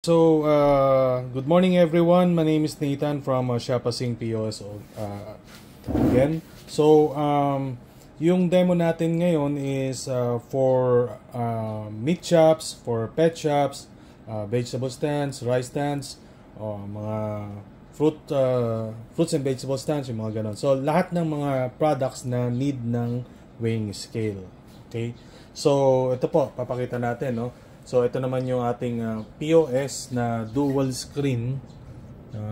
Good morning everyone. My name is Nathan from Shopasing POS again. Yung demo natin ngayon is for meat shops, for pet shops, vegetable stands, rice stands, mga fruits and vegetable stands, yung mga ganon. So, lahat ng mga products na need ng weighing scale. Okay? So, ito po, papakita natin, no? So, ito naman yung ating POS na dual screen.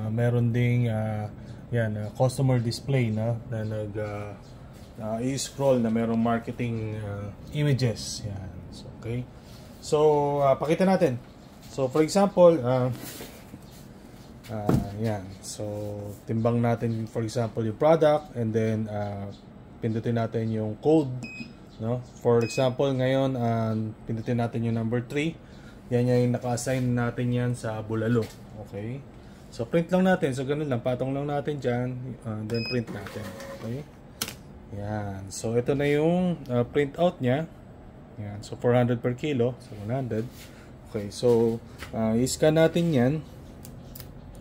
Meron ding customer display na i-scroll na merong marketing images. Yan. So, okay. So, pakita natin. So, for example, yan. So, timbang natin for example yung product and then pindutin natin yung code. No? For example, ngayon, pindutin natin yung number 3. Yan yung naka-assign natin yan sa bulalo. Okay? So, print lang natin. So, ganun lang. Patong lang natin dyan. Then, print natin. Okay? Yan. So, ito na yung print out niya. Yan. So, 400 per kilo. So, 100. Okay. So, i-scan natin yan.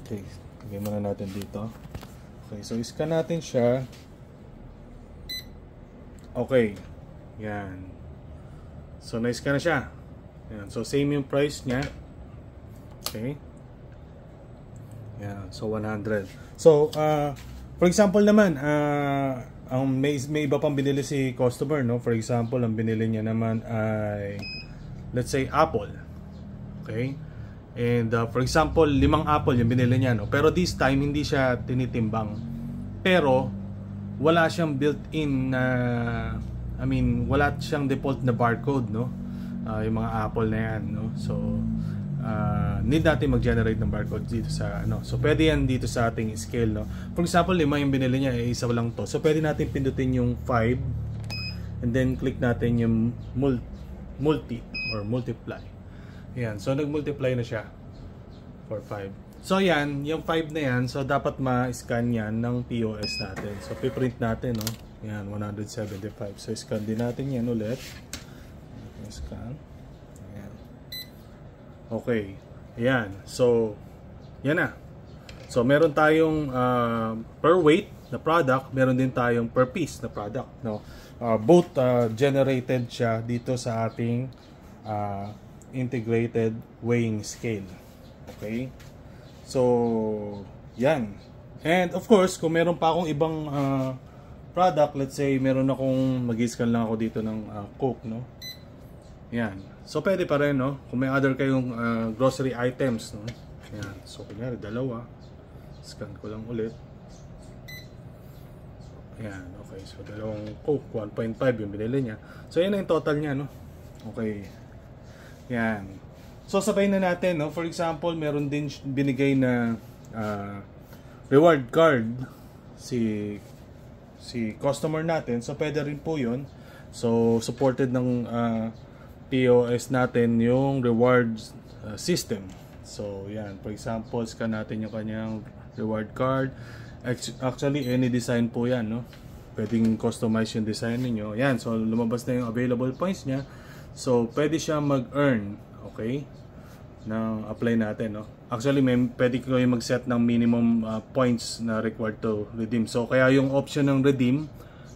Okay. Lagay muna natin dito. Okay. So, i-scan natin siya. Okay. Yan. So, na-scan na siya. Yan. So, same yung price niya. Okay. Yan. So, 100. So, for example naman, may iba pang binili si customer, no? For example, ang binili niya naman ay, let's say, apple. Okay. And, for example, 5 apple yung binili niya, no? Pero this time, hindi siya tinitimbang. Pero, wala siyang built-in na wala siyang default na barcode, no? Yung mga Apple na yan, no? So, need natin mag-generate ng barcode dito sa, So, pwede yan dito sa ating scale, no? For example, 5 yung binili niya, isa lang to. So, pwede natin pindutin yung 5 and then click natin yung multi or multiply. Yan. So, nag-multiply na siya for 5. So, yan. Yung 5 na yan. So, dapat ma-scan yan ng POS natin. So, piprint natin, no? Yan, 175. So, scan din natin yan ulit. Scan. Ayan. Okay. Ayan. So, yan na. So, meron tayong per weight na product. Meron din tayong per piece na product. No? Both generated siya dito sa ating integrated weighing scale. Okay? So, yan. And, of course, kung meron pa akong ibang product, let's say meron akong mag-scan lang ako dito ng Coke, no? Yan. So pwede pa rin, no? Kung may other kayong grocery items, no? Yan. So kunyari dalawa, scan ko lang ulit. Yan. Okay. So dalawang Coke, 1.5 yung binili niya. So yan na yung total niya, no? Okay. Yan. So sabay na natin, no? For example, meron din binigay na reward card si customer natin. So, pwede rin po yun. So, supported ng POS natin yung rewards system. So, yan. For example, scan natin yung kanyang reward card. Actually, any design po yan, no? Pwedeng customize yung design niyo. Yan. So, lumabas na yung available points niya. So, pwede siya mag-earn. Okay? Nang apply natin, no? Actually, pwede kayo mag-set ng minimum points na required to redeem. So, kaya yung option ng redeem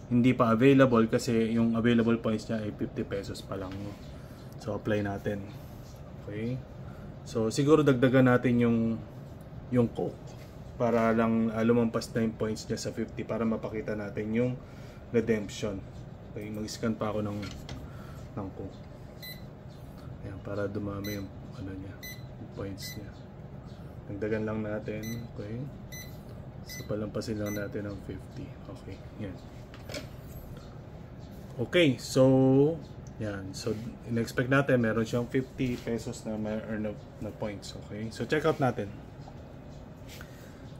hindi pa available kasi yung available points niya ay 50 pesos pa lang, no? So, apply natin. Okay? So, siguro dagdagan natin yung Coke para lang lumampas na yung points niya sa 50 para mapakita natin yung redemption. Okay? Mag-scan pa ako ng Coke. Ayan, para dumami yung niya, points niya. Dagdagan lang natin. Okay. So, palampasin lang natin ng 50. Okay. Yan. Okay. So, yan. So, in-expect natin meron siyang 50 pesos na may earn na points. Okay. So, check out natin.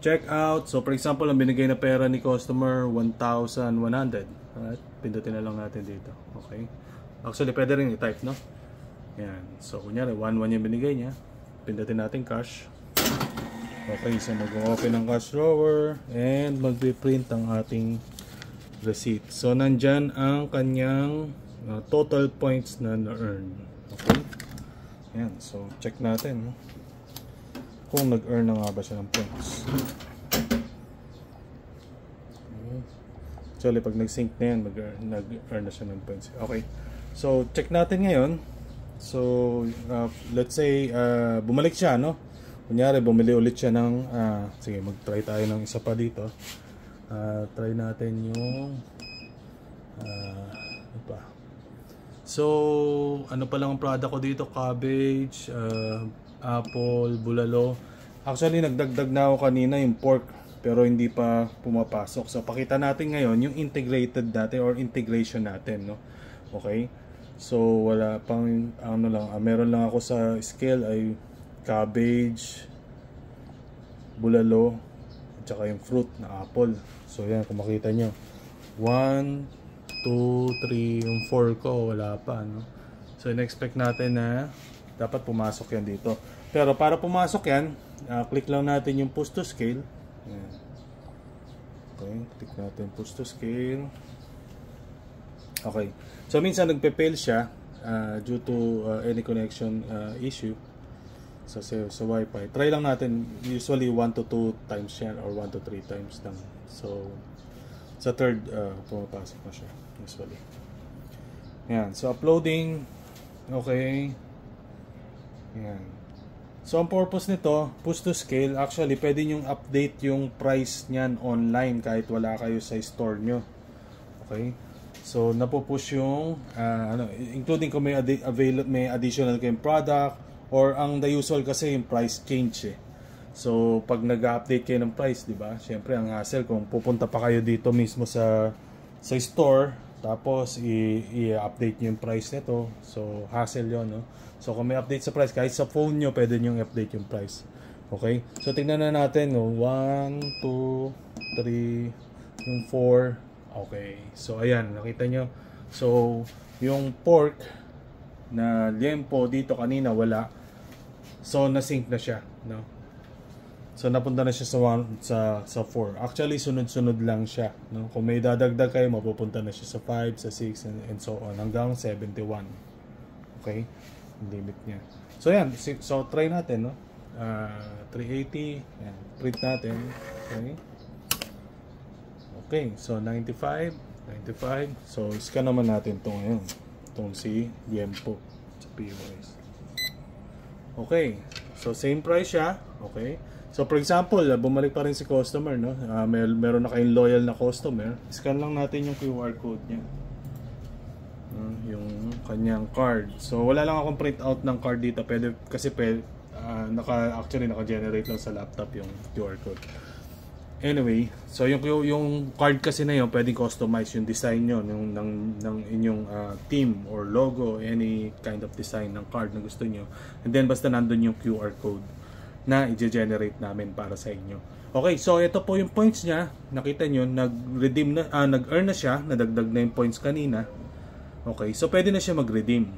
Check out. So, for example, ang binigay na pera ni customer, 1,100. Alright. Pindutin na lang natin dito. Okay. Actually, pwede rin i-type, no? Yan. So, kunyari, 1,1 yung binigay niya. Pindutin natin cash. Okay, so mag-open ng cash drawer and mag-print ang ating receipt. So, nandyan ang kanyang total points na na-earn. Okay. Yan. So, check natin. kung nag-earn na nga ba siya ng points. Actually, pag nag-sync na yan, nag-earn na siya ng points. Okay. So, check natin ngayon. So, let's say, bumalik siya, no? Kunyari, bumili ulit siya ng, sige, mag-try tayo ng isa pa dito. Try natin yung, ano pa? So, ano pa lang ang product ko dito? Cabbage, apple, bulalo. Actually, nagdagdag na ako kanina yung pork. Pero hindi pa pumapasok. So, pakita natin ngayon yung integrated natin or integration natin, no? Okay? So, wala pang, ano lang, meron lang ako sa scale ay cabbage, bulalo, at saka yung fruit na apple. So, yan, kung makita nyo. 1, 2, 3, yung 4 ko, wala pa, no? So, in-expect natin na dapat pumasok yan dito. Pero para pumasok yan, click lang natin yung push to scale. Ayan. Okay, click natin push to scale. Okay, so minsan nagpe-fail siya due to any connection issue sa Wi-Fi. Try lang natin, usually 1 to 2 times yan or 1 to 3 times lang. So sa third pumapasok na siya usually. Ayan, so uploading. Okay. Ayan. So, ang purpose nito, push to scale, actually, pwede nyong update yung price niyan online kahit wala kayo sa store nyo. Okay? So, napupush yung, including kung may additional kayong product, or ang the usual kasi yung price change eh. So, pag nag-update kayo ng price, di ba? Siyempre, ang hassle kung pupunta pa kayo dito mismo sa store, tapos i-update nyo yung price nito. So, hassle yon, no? So, kung may update sa price, kahit sa phone nyo, pwede nyo i-update yung price. Okay? So, tingnan na natin, no? 1, 2, 3, yung 4. Okay. So, ayan. Nakita nyo. So, yung pork na liempo dito kanina, wala. So, na-sync na siya, no? So, napunta na siya sa 4. Actually, sunod-sunod lang siya, no? Kung may dadagdag kayo, mapupunta na siya sa 5, sa 6, and so on. Hanggang 71. Okay? Limit niya. So, yan. So, try natin, no? 380. Yan. Print natin. Okay. Okay. So, 95. 95. So, scan naman natin itong ngayon. Itong si Liempo sa POS. Okay. So, same price siya. Okay. So, for example, bumalik pa rin si customer, no? Meron na kayong loyal na customer. Scan lang natin yung QR code niya. Yung kanyang card. So, wala lang akong print out ng card dito. Pwede, kasi actually naka-generate lang sa laptop yung QR code. Anyway, so yung card kasi na yun, pwedeng customize yung design nyo ng inyong team or logo, any kind of design ng card na gusto nyo. And then, basta nandun yung QR code na i-generate namin para sa inyo. Okay, so ito po yung points niya. Nakita nyo, nag-earn na siya, nadagdag na yung points kanina. Okay, so pwede na siya mag-redeem.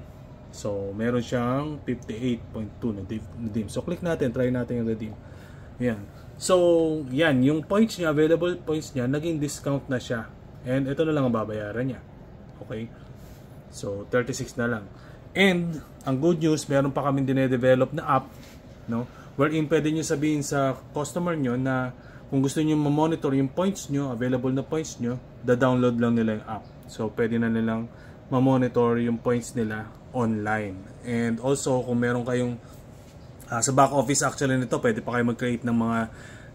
So, meron siyang 58.2 na redeem. So, click natin, try natin yung redeem. Yan. So, yan, yung points niya, available points niya, naging discount na siya. And ito na lang ang babayaran niya. Okay? So, 36 na lang. And, ang good news, meron pa kaming dinedevelop na app, no? Wherein pwede nyo sabihin sa customer nyo na kung gusto nyo ma-monitor yung points nyo, available na points nyo, da-download lang nila yung app. So, pwede na nilang ma-monitor yung points nila online. And also, kung meron kayong sa back office actually nito, pwede pa kayo mag-create ng mga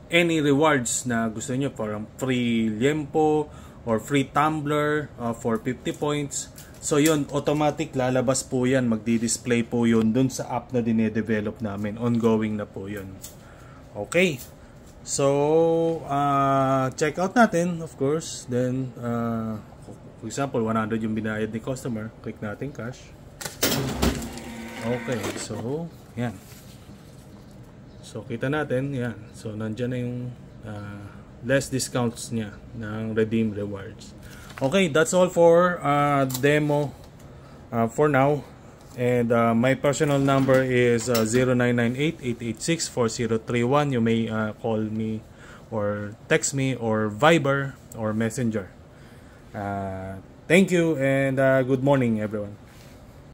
any rewards na gusto niyo, for free liempo or free tumbler for 50 points. So yun, automatic lalabas po yan, magdi-display po yun dun sa app na dinedevelop namin. Ongoing na po yun. Okay. So, check out natin, of course. Then, for example, 100 yung binayad ni customer. Click natin cash. Okay, so, yan. So, kita natin, yan. So, nandyan na yung less discounts niya ng redeem rewards. Okay, that's all for demo for now. And my personal number is 0998-886-4031. You may call me or text me or Viber or Messenger. Thank you and good morning everyone.